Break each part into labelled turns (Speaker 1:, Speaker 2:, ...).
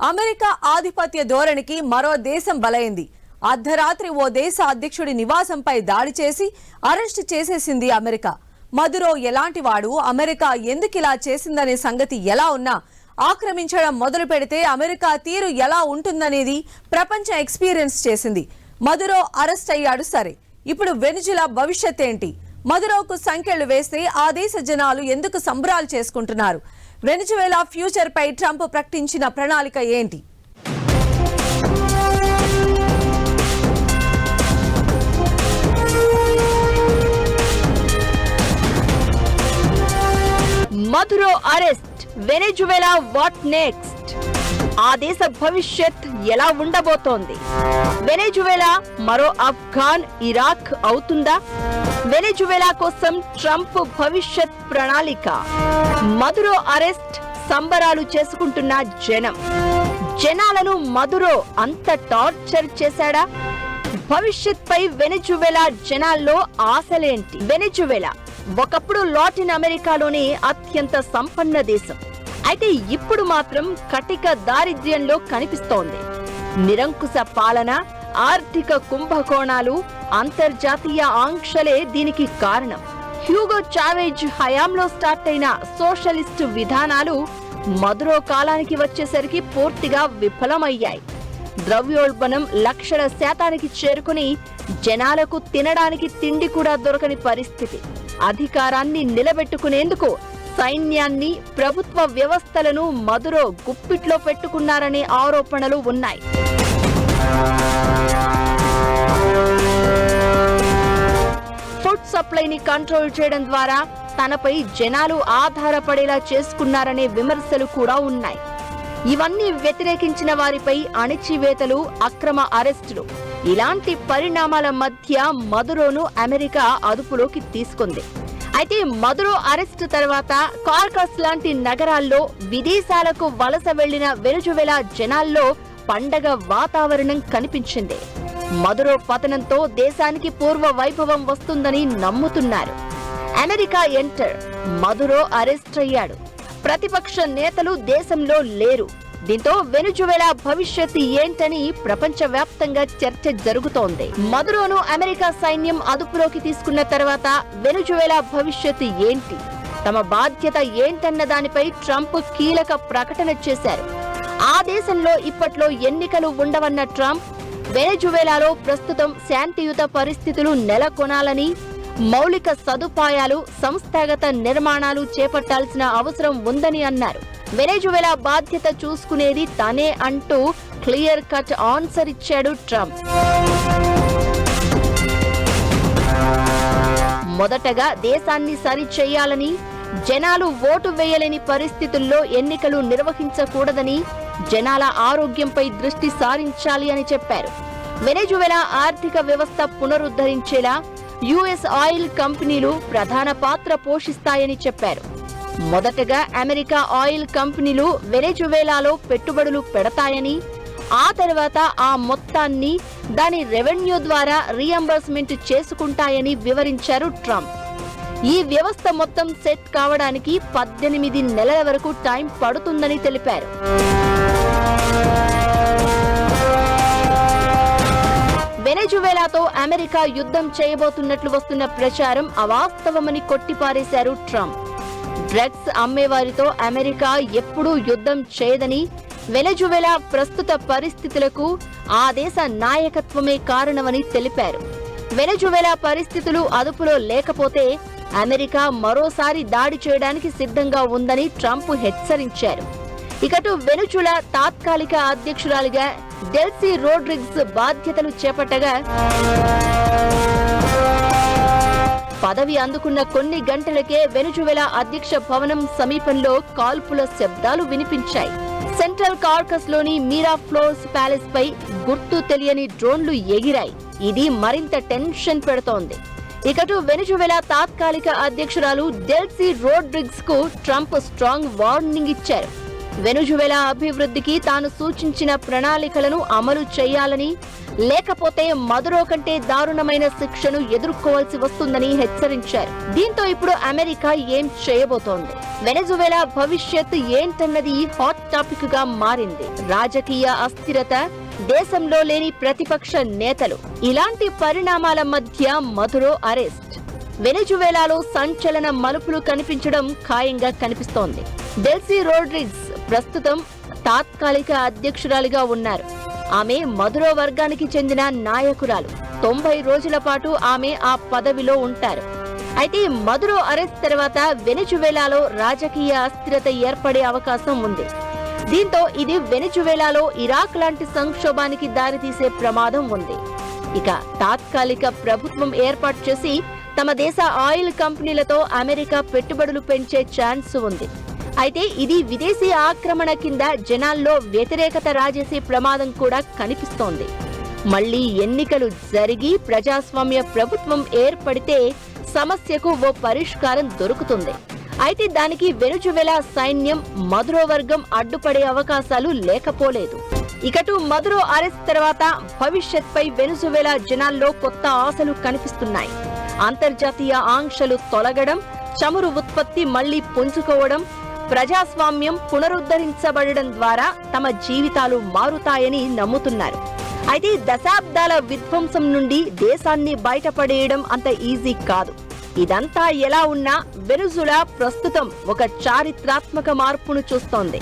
Speaker 1: America ఆధిపత్య ధోరణికి మరో దేశం బలైంది. అర్ధరాత్రి ఓ దేశ అధ్యక్షుడి నివాసంపై దాడి చేసి అరెస్ట్ చేసేసింది అమెరికా. మదురో ఎలాంటి వాడు, అమెరికా ఎందుకిలా చేసిందనే సంగతి ఎలా ఉన్నా ఆక్రమించడం మొదలు పెడితే అమెరికా తీరు ఎలా ఉంటుందనేది ప్రపంచం ఎక్స్పీరియన్స్ చేసింది. మదురో అరెస్ట్ అయ్యాడు సరే, ఇప్పుడు వెనిజులా భవిష్యత్ ఏంటి? మదురోకు సంఖ్యలు వేస్తే ఆ దేశ జనాలు ఎందుకు సంబరాలు చేసుకుంటున్నారు? వెనిజువేలా ఫ్యూచర్ పై ట్రంప్ ప్రకటించిన ప్రణాళిక ఏంటి?
Speaker 2: Maduro arrest, Venezuela what next? ఆ దేశ భవిష్యత్ ఎలా ఉండబోతోంది? వెనిజువేలా మరో ఆఫ్ఘాన్, ఇరాక్ అవుతుందా? వెనిజువేలా కోసం ట్రంప్ భవిష్యత్ ప్రణాళిక. మదురో అరెస్ట్, సంబరాలు చేసుకుంటున్న జనాలను మదురో అంత టార్చర్ చేశాడా? భవిష్యత్ పై వెనిజువేలా జనాల్లో ఆశలేంటి? వెనిజువేలా ఒకప్పుడు లాటిన్ అమెరికాలోనే అత్యంత సంపన్న దేశం. అయితే ఇప్పుడు మాత్రం కటిక దారిద్ర్యంలో కనిపిస్తోంది. నిరంకుశ పాలన, ఆర్థిక కుంభకోణాలు, అంతర్జాతీయ ఆంక్షలే దీనికి కారణం. హ్యూగో చావేజ్ హయాంలో స్టార్ట్ అయిన సోషలిస్టు విధానాలు మదురో కాలానికి వచ్చేసరికి పూర్తిగా విఫలమయ్యాయి. ద్రవ్యోల్బణం లక్షల శాతానికి చేరుకుని జనాలకు తినడానికి తిండి కూడా దొరకని పరిస్థితి. అధికారాన్ని నిలబెట్టుకునేందుకు సైన్యాన్ని, ప్రభుత్వ వ్యవస్థలను మదురో గుప్పిట్లో పెట్టుకున్నారనే ఆరోపణలు ఉన్నాయి. ఫుడ్ సప్లైని కంట్రోల్ చేయడం ద్వారా తనపై జనాలు ఆధారపడేలా చేసుకున్నారనే విమర్శలు కూడా ఉన్నాయి. ఇవన్నీ వ్యతిరేకించిన వారిపై అణిచివేతలు, అక్రమ అరెస్టులు, ఇలాంటి పరిణామాల మధ్య మదురోను అమెరికా అదుపులోకి తీసుకుంది. అయితే మదురో అరెస్ట్ తర్వాత కార్కస్ లాంటి నగరాల్లో విదేశాలకు వలస వెళ్లిన వెనిజువేలా జనాల్లో పండగ వాతావరణం కనిపించింది. మదురో పతనంతో దేశానికి పూర్వ వైభవం వస్తుందని నమ్ముతున్నారు. అమెరికా ఎంటర్, మదురో అరెస్ట్ అయ్యాడు. ప్రతిపక్ష నేతలు దేశంలో లేరు. దీంతో వెనిజువేలా భవిష్యత్తు ఏంటని ప్రపంచవ్యాప్తంగా చర్చ జరుగుతోంది. మదురోను అమెరికా సైన్యం అదుపులోకి తీసుకున్న తర్వాత వెనిజువేలా భవిష్యత్తు ఏంటి, తమ బాధ్యత ఏంటన్న దానిపై ట్రంప్ కీలక ప్రకటన చేశారు. ఆ దేశంలో ఇప్పట్లో ఎన్నికలు ఉండవన్న ట్రంప్, వెనిజువేలాలో ప్రస్తుతం శాంతియుత పరిస్థితులు నెలకొనాలని, మౌలిక సదుపాయాలు, సంస్థాగత నిర్మాణాలు చేపట్టాల్సిన అవసరం ఉందని అన్నారు. వెనిజువేలా బాధ్యత చూసుకునేది తనే అంటూ క్లియర్ కట్ ఆన్సర్ ఇచ్చాడు ట్రంప్. మొదటగా దేశాన్ని సరిచేయాలని, జనాలు ఓటు వేయలేని పరిస్థితుల్లో ఎన్నికలు నిర్వహించకూడదని, జనాల ఆరోగ్యంపై దృష్టి సారించాలి అని చెప్పారు. వెనిజువేలా ఆర్థిక వ్యవస్థ పునరుద్ధరించేలా యుఎస్ ఆయిల్ కంపెనీలు ప్రధాన పాత్ర పోషిస్తాయని చెప్పారు. మొదటగా అమెరికా ఆయిల్ కంపెనీలు వెనిజువేలాలో పెట్టుబడులు పెడతాయని, ఆ తర్వాత ఆ మొత్తాన్ని దాని రెవెన్యూ ద్వారా రీఎంబర్స్మెంట్ చేసుకుంటాయని వివరించారు ట్రంప్. ఈ వ్యవస్థ మొత్తం సెట్ కావడానికి 18 నెలల వరకు టైం పడుతుందని తెలిపారు. వెనిజువేలాతో అమెరికా యుద్ధం చేయబోతున్నట్లు వస్తున్న ప్రచారం అవాస్తవమని కొట్టిపారేశారు ట్రంప్. డ్రగ్స్ అమ్మేవారితో అమెరికా ఎప్పుడూ యుద్ధం చేయదని, వెనిజువేలా ప్రస్తుత పరిస్థితులకు ఆ దేశ నాయకత్వమే కారణమని తెలిపారు. వెనిజువేలా పరిస్థితులు అదుపులో లేకపోతే అమెరికా మరోసారి దాడి చేయడానికి సిద్ధంగా ఉందని ట్రంప్ హెచ్చరించారు. ఇకటు వెనిజువేలా తాత్కాలిక అధ్యక్షురాలిగా డెల్సీ రోడ్రిగ్స్ బాధ్యతలు చేపట్టగా పదవి అందుకున్న కొన్ని గంటలకే వెనిజువేలా అధ్యక్ష భవనం సమీపంలో కాల్పుల శబ్దాలు వినిపించాయి. సెంట్రల్ కార్కస్ లోని మీరాఫ్లోర్స్ ప్యాలెస్ పై గుర్తు తెలియని డ్రోన్లు ఎగిరాయి. ఇది మరింత టెన్షన్ పెడుతోంది. ఇకటు వెనిజువేలా తాత్కాలిక అధ్యక్షురాలు డెల్సీ రోడ్రిగ్స్ కు ట్రంప్ స్ట్రాంగ్ వార్నింగ్ ఇచ్చారు. వెనుజువేలా అభివృద్ధికి తాను సూచించిన ప్రణాళికలను అమలు చేయాలని, లేకపోతే మదురో కంటే దారుణమైన శిక్షను ఎదుర్కోవాల్సి వస్తుందని హెచ్చరించారు. దీంతో ఇప్పుడు అమెరికా ఏం చేయబోతోంది? వెనజువేలా భవిష్యత్ ఏంటన్నది హాట్ టాపిక్ గా మారింది. రాజకీయ అస్థిరత, దేశంలో లేని ప్రతిపక్ష నేతలు, ఇలాంటి పరిణామాల మధ్య మదురో అరెస్ట్ వెనజువేలాలో సంచలన మలుపులు కనిపించడం ఖాయంగా కనిపిస్తోంది. డెల్సీ రోడ్రిగ్స్ ప్రస్తుతం తాత్కాలిక అధ్యక్షురాలిగా ఉన్నారు. ఆమె మదురో వర్గానికి చెందిన నాయకురాలు. 90 రోజుల పాటు ఆమె ఆ పదవిలో ఉంటారు. అయితే మదురో అరెస్ట్ తర్వాత వెనజువేలాలో రాజకీయ అస్థిరత ఏర్పడే అవకాశం ఉంది. దీంతో ఇది వెనజువేలాలో ఇరాక్ లాంటి సంక్షోభానికి దారితీసే ప్రమాదం ఉంది. ఇక తాత్కాలిక ప్రభుత్వం ఏర్పాటు చేసి తమ దేశ ఆయిల్ కంపెనీలతో అమెరికా పెట్టుబడులు పెంచే ఛాన్స్ ఉంది. అయితే ఇది విదేశీ ఆక్రమణ కింద జనాల్లో వ్యతిరేకత రాజేసే ప్రమాదం కూడా కనిపిస్తోంది. మళ్లీ ఎన్నికలు జరిగి ప్రజాస్వామ్య ప్రభుత్వం ఏర్పడితే సమస్యకు ఓ పరిష్కారం దొరుకుతుంది. అయితే దానికి వెనజువేలా సైన్యం, మదురో వర్గం అడ్డుపడే అవకాశాలు లేకపోలేదు. ఇకటు మదురో అరెస్ట్ తర్వాత భవిష్యత్పై వెనజువేలా జనాల్లో కొత్త ఆశలు కనిపిస్తున్నాయి. అంతర్జాతీయ ఆంక్షలు తొలగడం, చమురు ఉత్పత్తి మళ్లీ పుంజుకోవడం, ప్రజాస్వామ్యం పునరుద్ధరించబడడం ద్వారా తమ జీవితాలు మారుతాయని నమ్ముతున్నారు. అయితే దశాబ్దాల విధ్వంసం నుండి దేశాన్ని బయటపడేయడం అంత ఈజీ కాదు. ఇదంతా ఎలా ఉన్నా వెనజులా ప్రస్తుతం ఒక చారిత్రాత్మక మార్పును చూస్తోంది.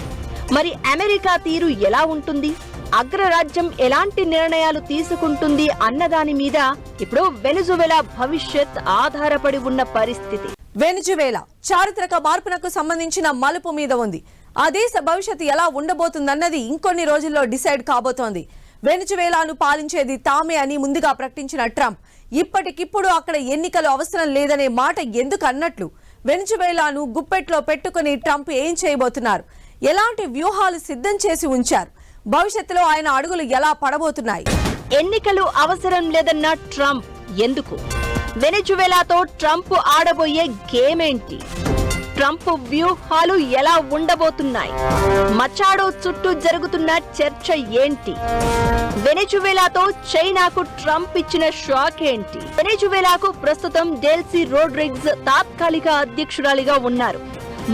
Speaker 2: మరి అమెరికా తీరు ఎలా ఉంటుంది? అగ్రరాజ్యం ఎలాంటి నిర్ణయాలు తీసుకుంటుంది అన్నదాని మీద ఇప్పుడు వెనజువేలా భవిష్యత్ ఆధారపడి ఉన్న పరిస్థితి.
Speaker 1: వెనజువేలా చారిత్రక మార్పునకు సంబంధించిన మలుపు మీద ఉంది. ఆ దేశ భవిష్యత్తు ఎలా ఉండబోతుందన్నది ఇంకొన్ని రోజుల్లో డిసైడ్ కాబోతోంది. వెనజువేలాను పాలించేది తామే అని ముందుగా ప్రకటించిన ట్రంప్ ఇప్పటికిప్పుడు అక్కడ ఎన్నికలు అవసరం లేదనే మాట ఎందుకు అన్నట్లు? వెనజువేలాను గుప్పెట్లో పెట్టుకుని ట్రంప్ ఏం చేయబోతున్నారు? ఎలాంటి వ్యూహాలు సిద్ధం చేసి ఉంచారు? భవిష్యత్తులో ఆయన అడుగులు ఎలా పడబోతున్నాయి?
Speaker 2: ఎన్నికలు అవసరం లేదన్న ట్రంప్ ఎందుకు? వెనజువేలాతో ట్రంప్ ఆడబోయే గేమ్ ఏంటి? ట్రంప్ వ్యూహాలు ఎలా ఉండబోతున్నాయి? మచాడో చుట్టూ జరుగుతున్న చర్చ ఏంటి? వెనజువేలాతో చైనాకు ట్రంప్ ఇచ్చిన షాక్ ఏంటి? వెనజువేలాకు ప్రస్తుతం డెల్సీ రోడ్రిగ్స్ తాత్కాలిక అధ్యక్షురాలిగా ఉన్నారు.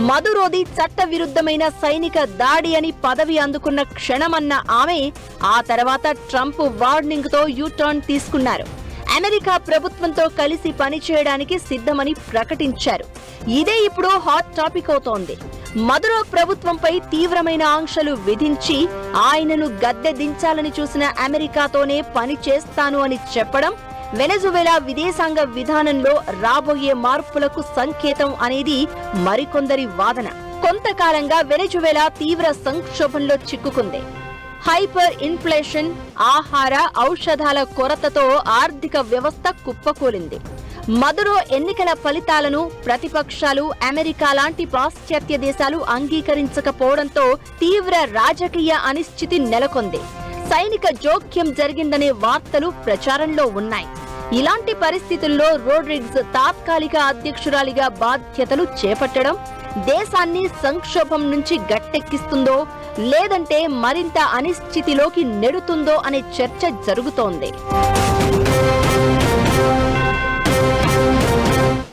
Speaker 2: మదురోది చట్టవిరుద్ధమైన సైనిక దాడి అని పదవి అందుకున్న క్షణమన్న ఆమె ఆ తర్వాత ట్రంప్ వార్నింగ్ తో యూటర్న్ తీసుకున్నారు. అమెరికా ప్రభుత్వంతో కలిసి పనిచేయడానికి సిద్ధమని ప్రకటించారు. ఇదే ఇప్పుడు హాట్ టాపిక్ అవుతోంది. మదురో ప్రభుత్వంపై తీవ్రమైన ఆంక్షలు విధించి ఆయనను గద్దె దించాలని చూసిన అమెరికాతోనే పని చేస్తాను అని చెప్పడం వెనజువేలా విదేశాంగ విధానంలో రాబోయే మార్పులకు సంకేతం అనేది మరికొందరి వాదన. కొంతకాలంగా వెనజువేలా తీవ్ర సంక్షోభంలో చిక్కుకుంది. హైపర్ ఇన్ఫ్లేషన్, ఆహార, ఔషధాల కొరతతో ఆర్థిక వ్యవస్థ కుప్పకూలింది. మదురో ఎన్నికల ఫలితాలను ప్రతిపక్షాలు, అమెరికా లాంటి పాశ్చాత్య దేశాలు అంగీకరించకపోవడంతో తీవ్ర రాజకీయ అనిశ్చితి నెలకొంది. సైనిక జోక్యం జరిగిందనే వార్తలు ప్రచారంలో ఉన్నాయి. ఇలాంటి పరిస్థితుల్లో రోడ్రిగ్స్ తాత్కాలిక అధ్యక్షురాలిగా బాధ్యతలు చేపట్టడం దేశాన్ని సంక్షోభం నుంచి గట్టెక్కిస్తుందో లేదంటే మరింత అనిశ్చితిలోకి నెడుతుందో అనే చర్చ జరుగుతోంది.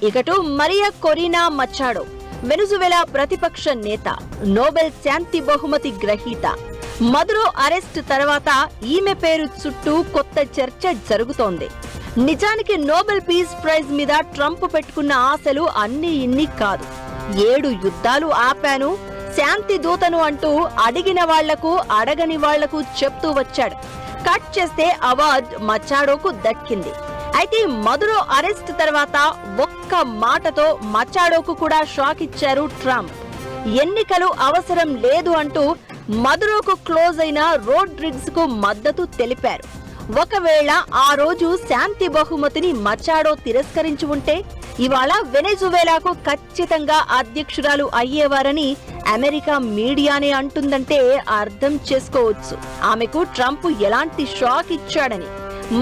Speaker 2: ఇకటు మరియా కొరీనా మచాడో వెనజువేలా ప్రతిపక్ష నేత, నోబెల్ శాంతి బహుమతి గ్రహీత. మదురో అరెస్ట్ తర్వాత ఈమె పేరు చుట్టూ కొత్త చర్చ జరుగుతోంది. నిజానికి నోబెల్ పీస్ ప్రైజ్ మీద ట్రంప్ పెట్టుకున్న ఆశలు అన్ని ఇన్ని కాదు. 7 యుద్ధాలు ఆపాను, శాంతి దూతను అంటూ అడిగిన వాళ్లకు అడగని వాళ్లకు చెప్తూ వచ్చాడు. కట్ చేస్తే అవార్డ్ మచాడోకు దక్కింది. అయితే మదురో అరెస్ట్ తర్వాత ఒక్క మాటతో మచాడోకు కూడా షాక్ ఇచ్చారు ట్రంప్. ఎన్నికలు అవసరం లేదు అంటూ మదురోకు క్లోజ్ అయిన రోడ్రిగ్స్ కు మద్దతు తెలిపారు. ఒకవేళ ఆ రోజు శాంతి బహుమతిని మచాడో తిరస్కరించి ఉంటే ఇవాళ వెనజువేలాకు ఖచ్చితంగా అధ్యక్షురాలు అయ్యేవారని అమెరికా మీడియానే అంటుందంటే అర్థం చేసుకోవచ్చు ఆమెకు ట్రంప్ ఎలాంటి షాక్ ఇచ్చాడని.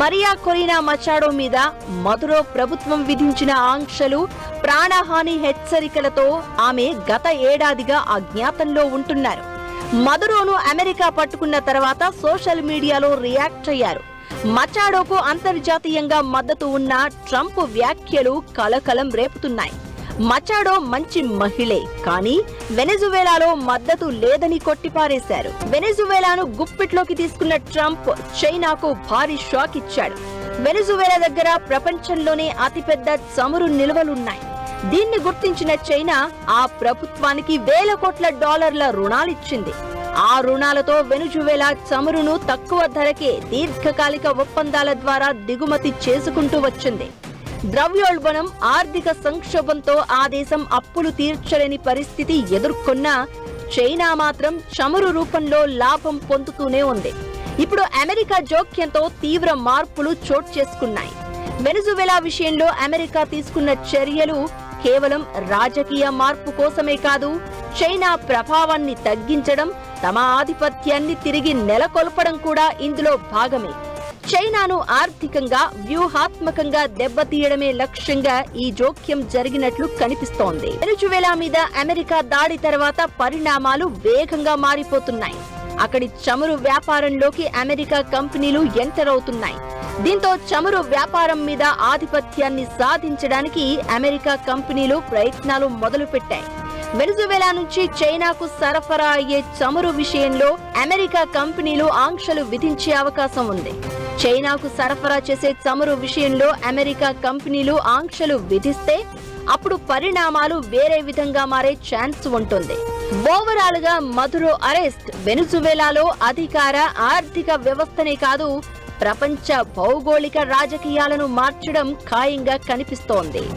Speaker 2: మరియా కొరీనా మచాడో మీద మదురో ప్రభుత్వం విధించిన ఆంక్షలు, ప్రాణహాని హెచ్చరికలతో ఆమె గత ఏడాదిగా అజ్ఞాతంలో ఉంటున్నారు. మదురోను అమెరికా పట్టుకున్న తర్వాత సోషల్ మీడియాలో రియాక్ట్ అయ్యారు. మచాడోకు అంతర్జాతీయంగా మద్దతు ఉన్న ట్రంప్ వ్యాఖ్యలు కలకలం రేపుతున్నాయి. మచాడో మంచి మహిళే, కానీ వెనెజువేలాలో మద్దతు లేదని కొట్టిపారేశారు. వెనెజువేలాను గుప్పిట్లోకి తీసుకున్న ట్రంప్ చైనాకు భారీ షాక్ ఇచ్చాడు. వెనెజువేలా దగ్గర ప్రపంచంలోనే అతిపెద్ద చమురు నిల్వలున్నాయి. దీన్ని గుర్తించిన చైనా ఆ ప్రభుత్వానికి వేల కోట్ల డాలర్ల రుణాలిచ్చింది. ఆ రుణాలతో వెనెజువేలా చమురును తక్కువ ధరకే దీర్ఘకాలిక ఒప్పందాల ద్వారా దిగుమతి చేసుకుంటూ వచ్చింది. ద్రవ్యోల్బణం, ఆర్థిక సంక్షోభంతో ఆ దేశం అప్పులు తీర్చలేని పరిస్థితి ఎదుర్కొన్నా చైనా మాత్రం చమురు రూపంలో లాభం పొందుతూనే ఉంది. ఇప్పుడు అమెరికా జోక్యంతో తీవ్ర మార్పులు చోటు చేసుకున్నాయి. వెనెజువేలా విషయంలో అమెరికా తీసుకున్న చర్యలు కేవలం రాజకీయ మార్పు కోసమే కాదు, చైనా ప్రభావాన్ని తగ్గించడం, తమ ఆధిపత్యాన్ని తిరిగి నెలకొల్పడం కూడా ఇందులో భాగమే. చైనాను ఆర్థికంగా, వ్యూహాత్మకంగా దెబ్బతీయడమే లక్ష్యంగా ఈ జోక్యం జరిగినట్లు కనిపిస్తోంది. వెనెజువేలా మీద అమెరికా దాడి తర్వాత పరిణామాలు వేగంగా మారిపోతున్నాయి. అక్కడి చమురు వ్యాపారంలోకి అమెరికా కంపెనీలు ఎంటర్ అవుతున్నాయి. దీంతో చమురు వ్యాపారం మీద ఆధిపత్యాన్ని సాధించడానికి అమెరికా కంపెనీలు ప్రయత్నాలు మొదలుపెట్టాయి. వెనెజువేలా నుంచి చైనాకు సరఫరా అయ్యే చమురు విషయంలో అమెరికా కంపెనీలు ఆంక్షలు విధించే అవకాశం ఉంది. చైనాకు సరఫరా చేసే చమురు విషయంలో అమెరికా కంపెనీలు ఆంక్షలు విధిస్తే అప్పుడు పరిణామాలు వేరే విధంగా మారే ఛాన్స్ ఉంటుంది. ఓవరాల్ గా మదురో అరెస్ట్ వెనెజువేలాలో అధికార, ఆర్థిక వ్యవస్థనే కాదు, ప్రపంచ భౌగోళిక రాజకీయాలను మార్చడం ఖాయంగా కనిపిస్తోంది.